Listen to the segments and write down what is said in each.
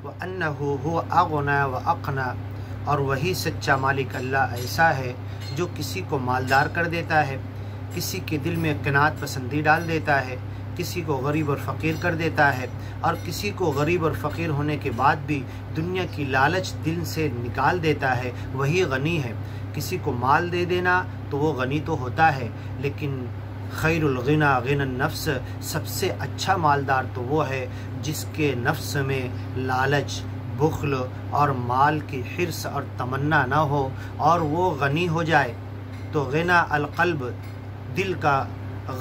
व अन्नहु हुवा अग़ना व अक़ना, और वही सच्चा मालिक अल्लाह ऐसा है जो किसी को मालदार कर देता है, किसी के दिल में क़नाअत पसंदी डाल देता है, किसी को गरीब और फ़कीर कर देता है, और किसी को गरीब और फ़कीर होने के बाद भी दुनिया की लालच दिल से निकाल देता है, वही गनी है। किसी को माल दे देना तो वो गनी तो होता है, लेकिन खैरुल गिना गिनन नफ्स, सबसे अच्छा मालदार तो वो है जिसके नफ्स में लालच, बुख्ल और माल की हिर्स और तमन्ना ना हो, और वो गनी हो जाए। तो गिना अलक़ल्ब, दिल का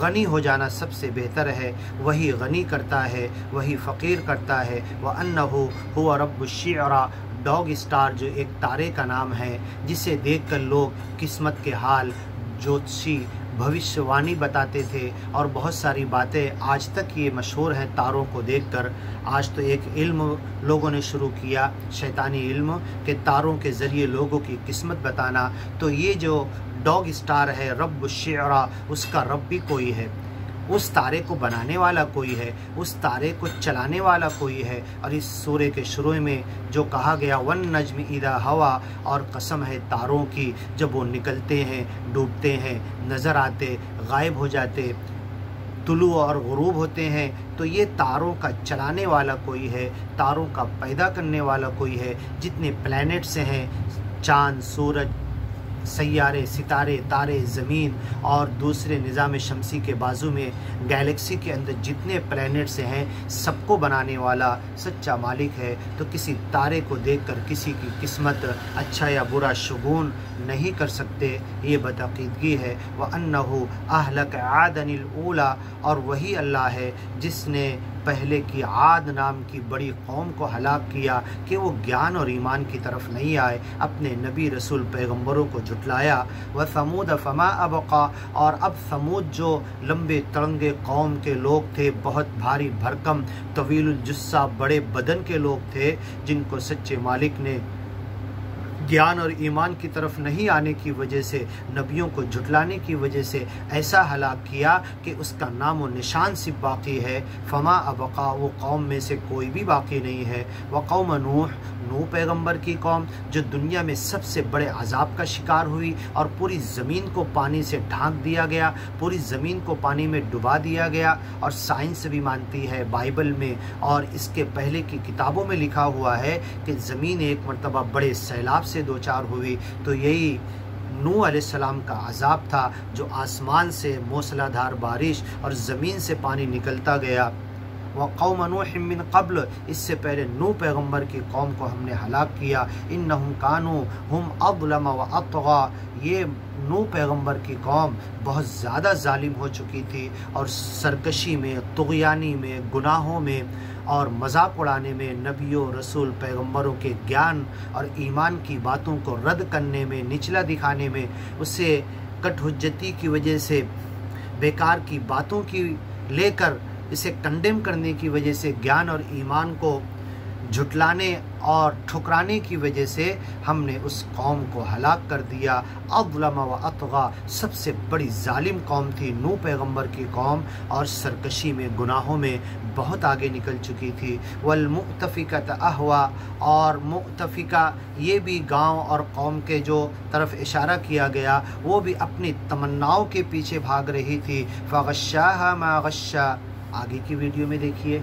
गनी हो जाना सबसे बेहतर है। वही गनी करता है, वही फ़कीर करता है। व अन्नहु हुवा रब्बुश्शिअरा, डॉग स्टार जो एक तारे का नाम है, जिसे देखकर लोग किस्मत के हाल, ज्योतिषी, भविष्यवाणी बताते थे, और बहुत सारी बातें आज तक ये मशहूर हैं तारों को देखकर। आज तो एक इल्म लोगों ने शुरू किया, शैतानी इल्म, के तारों के ज़रिए लोगों की किस्मत बताना। तो ये जो डॉग स्टार है रब्बुश्शिअरा, उसका रब भी कोई है, उस तारे को बनाने वाला कोई है, उस तारे को चलाने वाला कोई है। और इस सूरे के शुरू में जो कहा गया वन नज्म इदा हवा, और कसम है तारों की जब वो निकलते हैं, डूबते हैं, नज़र आते, गायब हो जाते, तुलू और गुरूब होते हैं, तो ये तारों का चलाने वाला कोई है, तारों का पैदा करने वाला कोई है। जितने प्लैनेट्स हैं, चाँद, सूरज, सैयारे, सितारे, तारे, ज़मीन और दूसरे निज़ाम शमसी के बाजू में गैलेक्सी के अंदर जितने प्लैनेट्स हैं, सबको बनाने वाला सच्चा मालिक है। तो किसी तारे को देखकर किसी की किस्मत अच्छा या बुरा शुगून नहीं कर सकते, ये बदअक़ीदगी है। व अन्नहु अहलक आदनिल ऊला, और वही अल्लाह है जिसने पहले की आद नाम की बड़ी कौम को हलाक किया कि वो ज्ञान और ईमान की तरफ नहीं आए, अपने नबी रसूल पैगम्बरों को झुटलाया। व समूद फमा अबका, और अब समूद जो लंबे तरंगे कौम के लोग थे, बहुत भारी भरकम, तवीलुल जुस्सा, बड़े बदन के लोग थे, जिनको सच्चे मालिक ने ज्ञान और ईमान की तरफ नहीं आने की वजह से, नबियों को झुटलाने की वजह से ऐसा हलाक किया कि उसका नाम व निशान सिर्फ बाकी है। फमा अबका, वो कौम में से कोई भी बाकी नहीं है। व कौम नूह, नूह पैगंबर की कौम जो दुनिया में सबसे बड़े अजाब का शिकार हुई, और पूरी ज़मीन को पानी से ढांक दिया गया, पूरी ज़मीन को पानी में डुबा दिया गया। और साइंस भी मानती है, बाइबल में और इसके पहले की किताबों में लिखा हुआ है कि ज़मीन एक मरतबा बड़े सैलाब से दो चार हुई। तो यही नूह अलैहिस्सलाम का अजाब था, जो आसमान से मूसलाधार बारिश और ज़मीन से पानी निकलता गया। व कौम नूह मिन क़ब्ल, इससे पहले नूह पैगम्बर की कौम को हमने हलाक किया। इन्नहुम कानू हुम अज़लम व अतग़ा, ये नूह पैगम्बर की कौम बहुत ज़्यादा जालिम हो चुकी थी, और सरकशी में, तुग़यानी में, गुनाहों में और मजाक उड़ाने में, नबियों, रसूल, पैगम्बरों के ज्ञान और ईमान की बातों को रद्द करने में, निचला दिखाने में, उससे कटहुज्जती की वजह से, बेकार की बातों की लेकर इसे कंडेम करने की वजह से, ज्ञान और ईमान को झुटलाने और ठुकराने की वजह से हमने उस कौम को हलाक कर दिया। अज़लम व अतग़ा, सबसे बड़ी जालिम कौम थी नूह पैगम्बर की कौम, और सरकशी में, गुनाहों में बहुत आगे निकल चुकी थी। वल मुअतफ़िकत अहवा, और मुअतफ़िका ये भी गांव और कौम के जो तरफ इशारा किया गया, वो भी अपनी तमन्नाओं के पीछे भाग रही थी। फ़ग़श्शाहा मा ग़श्शा, आगे की वीडियो में देखिए।